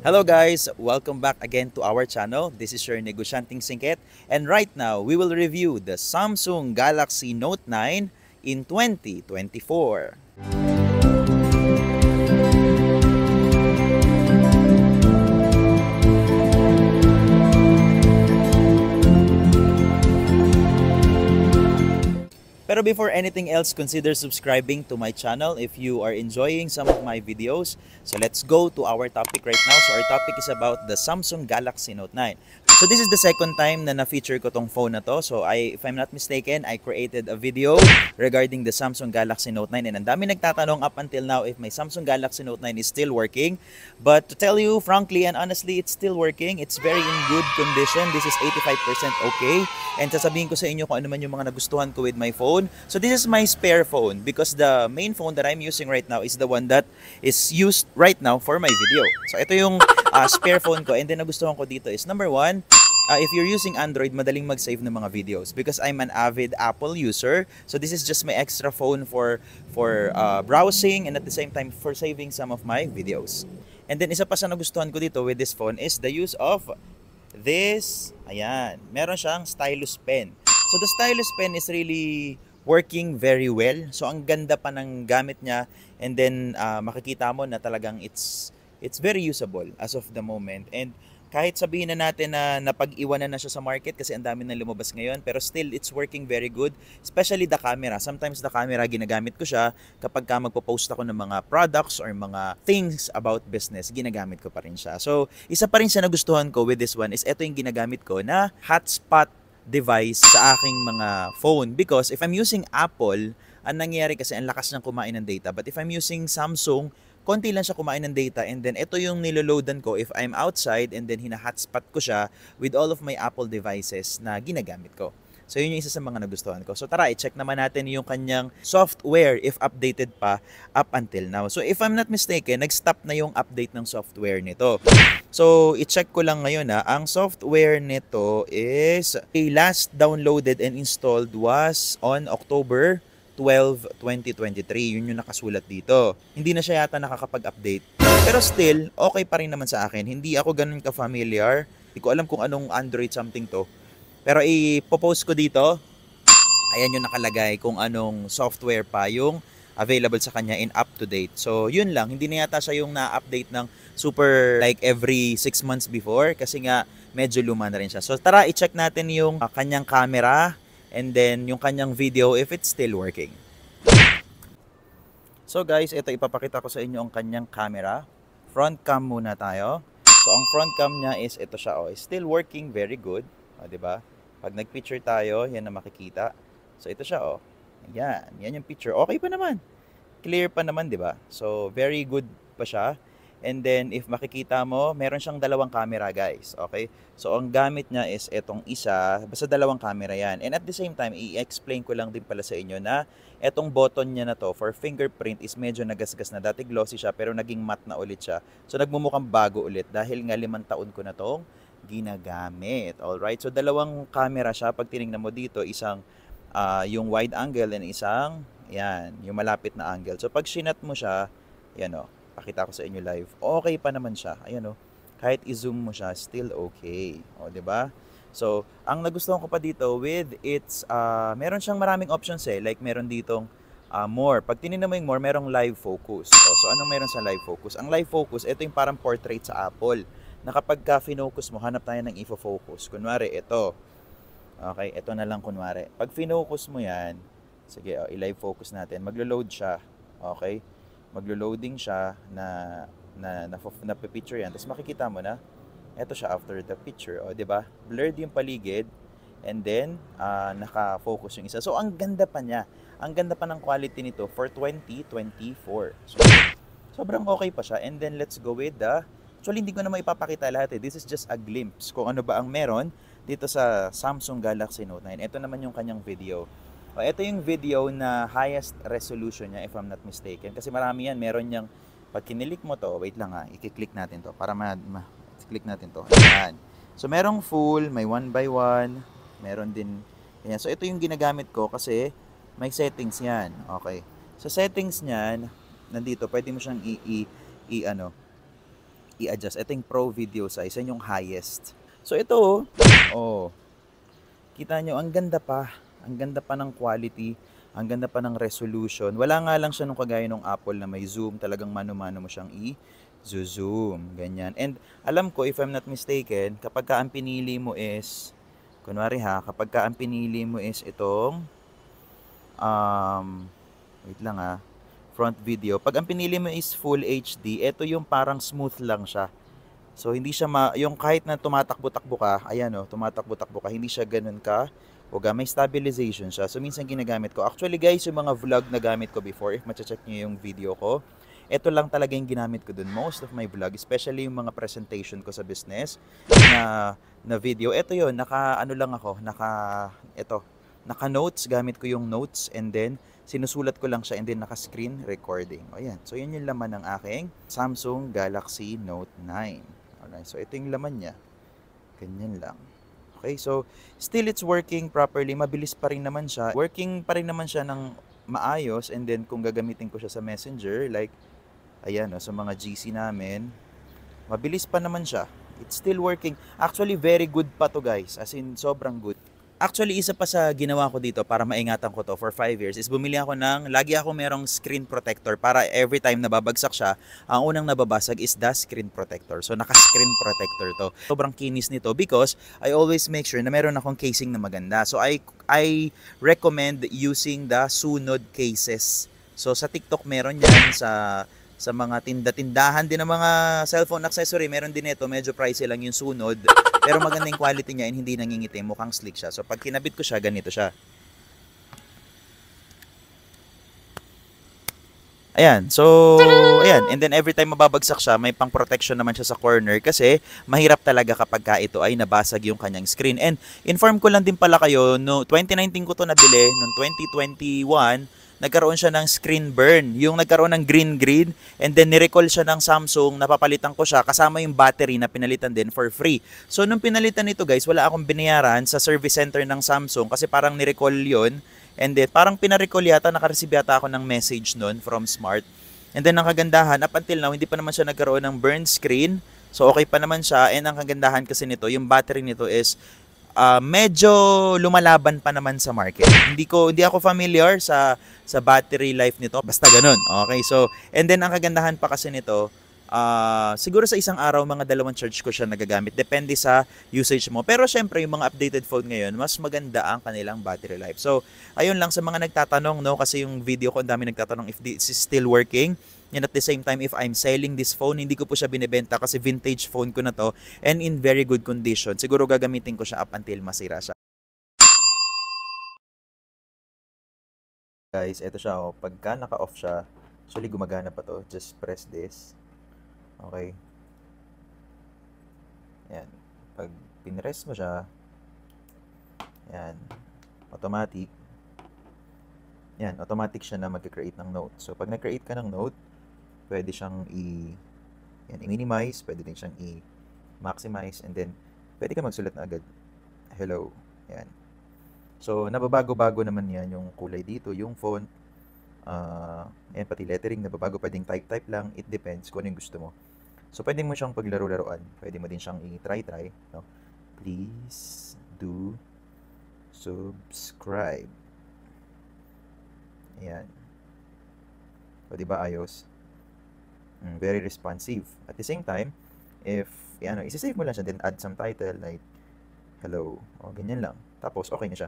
Hello guys, welcome back again to our channel. This is your Negosyanteng Singket, and right now we will review the Samsung Galaxy Note 9 in 2024. Pero before anything else, consider subscribing to my channel if you are enjoying some of my videos. So let's go to our topic right now. So our topic is about the Samsung Galaxy Note 9. So this is the second time na na-feature ko tong phone na to. So if I'm not mistaken, I created a video regarding the Samsung Galaxy Note 9. And ang dami nagtatanong up until now if my Samsung Galaxy Note 9 is still working. But to tell you frankly and honestly, it's still working. It's very in good condition. This is 85% okay. And sasabihin ko sa inyo kung ano man yung mga nagustuhan ko with my phone. So this is my spare phone because the main phone that I'm using right now is the one that is used right now for my video. So ito yung spare phone ko, and then nagustuhan ko dito is number one, if you're using Android, madaling mag-save ng mga videos because I'm an avid Apple user. So this is just my extra phone for browsing and at the same time for saving some of my videos. And then isa pa sa nagustuhan ko dito with this phone is the use of this, ayan, meron siyang stylus pen. So the stylus pen is really working very well. So ang ganda pa ng gamit niya, and then makikita mo na talagang it's very usable as of the moment. And kahit sabihin na natin na napag-iwanan na siya sa market kasi ang dami na lumabas ngayon, pero still it's working very good, especially the camera. Sometimes the camera ginagamit ko siya kapag magpo-post ako ng mga products or mga things about business, ginagamit ko pa rin siya. So isa pa rin sa nagustuhan ko with this one is ito yung ginagamit ko na hotspot device sa aking mga phone, because if I'm using Apple, ang nangyayari kasi ang lakas niyang kumain ng data, but if I'm using Samsung, konti lang siya kumain ng data, and then ito yung niloloadan ko if I'm outside, and then hina-hotspot ko siya with all of my Apple devices na ginagamit ko. So yun yung isa sa mga nagustuhan ko. So tara, i-check naman natin yung kanyang software if updated pa up until now. So if I'm not mistaken, nag-stop na yung update ng software nito. So i-check ko lang ngayon na ang software nito is last downloaded and installed was on October 12, 2023. Yun yung nakasulat dito. Hindi na siya yata nakakapag-update. Pero still, okay pa rin naman sa akin. Hindi ako ganun ka-familiar. Hindi ko alam kung anong Android something to. Pero i-post ko dito. Ayan yung nakalagay kung anong software pa yung available sa kanya in up-to-date. So, yun lang. Hindi na yata siya yung na-update ng super like every 6 months before. Kasi nga, medyo luma na rin siya. So, tara, i-check natin yung kanyang camera. And then, yung kanyang video if it's still working. So guys, ito ipapakita ko sa inyo ang kanyang camera. Front cam muna tayo. So ang front cam niya is ito siya. Oh, still working very good. O, diba? Pag nag-picture tayo, yan na makikita. So ito siya. Oh. Yan. Yan yung picture. Okay pa naman. Clear pa naman, diba? So very good pa siya. And then, if makikita mo, meron siyang dalawang camera, guys. Okay? So, ang gamit niya is etong isa. Basta dalawang camera yan. And at the same time, i-explain ko lang din pala sa inyo na etong button niya na to for fingerprint is medyo nagasgas na. Dati glossy siya, pero naging matte na ulit siya. So, nagmumukhang bago ulit dahil nga 5 taon ko na tong ginagamit. Alright? So, dalawang camera siya. Pag tinignan mo dito, isang yung wide angle and isang, yan, yung malapit na angle. So, pag sinat mo siya, yan o. Pakita ko sa inyo live. Okay pa naman siya. Ayan, oh. Kahit i-zoom mo siya, still okay. O, 'di ba? So, ang nagustuhan ko pa dito with its meron siyang maraming options eh. Like meron ditong more. Pag tinignan mo yung more, merong live focus. So, anong meron sa live focus? Ang live focus, ito yung parang portrait sa Apple. Na kapag ka-focus mo, hanap tayo ng i-focus. Kunwari, ito. Okay, ito na lang kunwari. Pag focus mo yan, sige, i-live focus natin. Maglo-load siya. Okay? Maglo-loading siya na picture yan. Tapos makikita mo na, eto siya after the picture. O, diba? Blurred yung paligid. And then, naka-focus yung isa. So, ang ganda pa niya. Ang ganda pa ng quality nito for 2024. So, sobrang okay pa siya. And then, let's go with the... Actually, hindi ko na maipapakita lahat eh. This is just a glimpse kung ano ba ang meron dito sa Samsung Galaxy Note 9. Ito naman yung kanyang video. Ito yung video na highest resolution niya if I'm not mistaken. Kasi marami yan. Meron niyang, pag kinilik mo to, wait lang ha, i-click natin to para click natin to. Ayan. So merong full, may 1x1, meron din, ayan. So ito yung ginagamit ko kasi may settings yan. Okay. So settings niyan, nandito, pwede mo siyang i-adjust. Ito yung Pro Video Size. Yan yung highest. So ito, oh, kita nyo, ang ganda pa. Ang ganda pa ng quality. Ang ganda pa ng resolution. Wala nga lang siya nung kagaya ng Apple na may zoom. Talagang mano-mano mo siyang i-zoom. Ganyan. And alam ko, if I'm not mistaken, kapag ka ang pinili mo is, kunwari ha, kapag ka ang pinili mo is itong, wait lang ha, front video. Pag ang pinili mo is Full HD, ito yung parang smooth lang siya. So, hindi siya yung kahit na tumatakbo-takbo ka, ayan o, tumatakbo-takbo ka, hindi siya ganun ka. May stabilization siya. So, minsan ginagamit ko. Actually, guys, yung mga vlog na gamit ko before, if mache-check nyo yung video ko, ito lang talaga yung ginamit ko dun. Most of my vlog, especially yung mga presentation ko sa business na video. Ito yun, naka-notes, gamit ko yung notes, and then, sinusulat ko lang siya, and then naka-screen recording. O yan. So, yan yung laman ng aking Samsung Galaxy Note 9. Alright, so ito yung laman niya. Ganyan lang. Okay, so still it's working properly. Mabilis pa rin naman siya. Working pa rin naman siya ng maayos, and then kung gagamitin ko siya sa Messenger, like, ayan, sa mga GC namin, mabilis pa naman siya. It's still working. Actually, very good pa to, guys. As in, sobrang good. Actually, isa pa sa ginawa ko dito para maingatan ko to for 5 years is bumili ako lagi ako merong screen protector para every time na babagsak siya, ang unang nababasag is the screen protector. So, naka-screen protector to. Sobrang kinis nito because I always make sure na meron akong casing na maganda. So, I recommend using the Sunod cases. So, sa TikTok meron yan, sa mga tinda-tindahan din ng mga cellphone accessory, meron din ito, medyo pricey lang yung Sunod. Pero maganda yung quality niya and hindi nangingitim, mukhang slick siya. So pag kinabit ko siya, ganito siya. Ayan, so, ayan. And then every time mababagsak siya, may pang protection naman siya sa corner kasi mahirap talaga kapag ka ito ay nabasag yung kanyang screen. And inform ko lang din pala kayo, no, 2019 ko to nabili, noong 2021, nagkaroon siya ng screen burn. Yung nagkaroon ng green, and then nirecall siya ng Samsung, napapalitan ko siya, kasama yung battery na pinalitan din for free. So, nung pinalitan nito, guys, wala akong binayaran sa service center ng Samsung kasi parang nirecall yon. And then, parang pinarecall yata, nakareceive yata ako ng message nun from Smart. And then, ang kagandahan, up until now, hindi pa naman siya nagkaroon ng burn screen. So, okay pa naman siya. And ang kagandahan kasi nito, yung battery nito is medyo lumalaban pa naman sa market. Hindi ako familiar sa battery life nito. Basta ganun. Okay, so, and then ang kagandahan pa kasi nito, siguro sa isang araw, mga 2 charge ko siya nagagamit. Depende sa usage mo. Pero syempre, yung mga updated phone ngayon, mas maganda ang kanilang battery life. So, ayun lang sa mga nagtatanong, no? Kasi yung video ko, ang dami nagtatanong if this is still working. And at the same time, if I'm selling this phone, hindi ko po siya binibenta kasi vintage phone ko na to and in very good condition. Siguro gagamitin ko siya up until masira siya. Guys, eto siya. Pagka naka-off siya, actually gumagana pa to. Just press this. Okay. Yan. Pag pinress mo siya, yan. Automatic. Yan. Automatic siya na mag-create ng note. So, pag nag-create ka ng note, pwede siyang i-minimize, pwede din siyang i-maximize, and then, pwede ka magsulat na agad. Hello. Yan. So, nababago-bago naman yan yung kulay dito, yung font, yan, pati lettering, nababago, pwedeng type-type lang, it depends kung ano yung gusto mo. So, pwede mo siyang paglaro-laruan, pwede mo din siyang i-try-try, no? Please do subscribe. Ayan. O, diba ayos? Very responsive. At the same time, if, isi-save mo lang siya, then add some title, like, hello, o, ganyan lang. Tapos, okay na siya.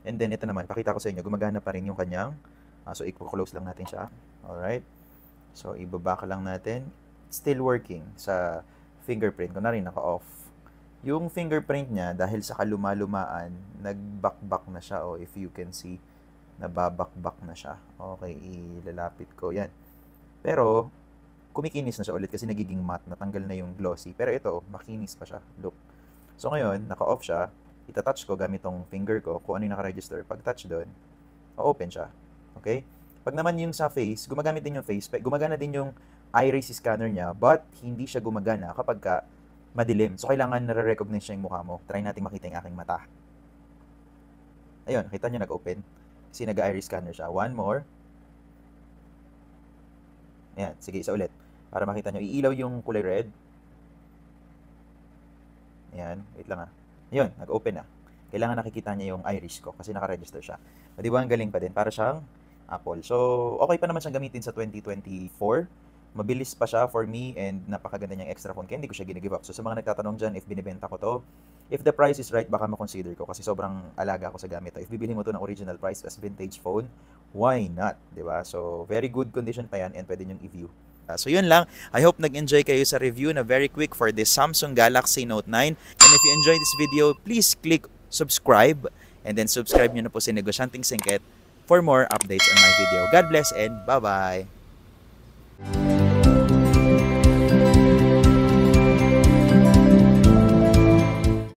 And then, ito naman, pakita ko sa inyo, gumagana pa rin yung kanyang, so, i-close lang natin siya. Alright? So, ibaba ka lang natin. Still working sa fingerprint. Kunwari, naka-off. Yung fingerprint niya, dahil sa kalumalumaan, nag-back-back na siya. O, if you can see, nababak-bak na siya. Okay, ilalapit ko. Yan. Pero, kumikinis na siya ulit kasi nagiging matte, natanggal na yung glossy. Pero ito, makinis pa siya. Look. So ngayon, naka-off siya. Itatouch ko gamit tong finger ko kung ano yung naka-register. Pag touch doon, o-open siya. Okay? Pag naman yung sa face, gumagamit din yung face. Gumagana din yung iris scanner niya, but hindi siya gumagana kapag ka madilim. So kailangan nare-recognize siya yung mukha mo. Try natin makita yung aking mata. Ayun, kita niyo nag-open. Kasi nag-iris scanner siya. One more. Ayan, sige, isa ulit. Para makita nyo, iilaw yung kulay red. Ayan, wait lang Yun, nag-open na. Kailangan nakikita niya yung iris ko kasi naka-register siya. O, di ba, ang galing pa din. Para siyang Apple. So, okay pa naman siyang gamitin sa 2024. Mabilis pa siya for me and napakaganda niyang extra phone. Kaya hindi ko siya gine-give up. So, sa mga nagtatanong dyan, if binibenta ko to, if the price is right, baka makonsider ko kasi sobrang alaga ako sa gamit to. If bibili mo to ng original price as vintage phone, why not? Di ba? So, very good condition pa yan and pwede niyong i-view. So yun lang. I hope nag-enjoy kayo sa review na very quick for this Samsung Galaxy Note 9. And if you enjoyed this video, please click subscribe and then subscribe nyo na po si Negosyanteng Singket for more updates on my video. God bless and bye-bye!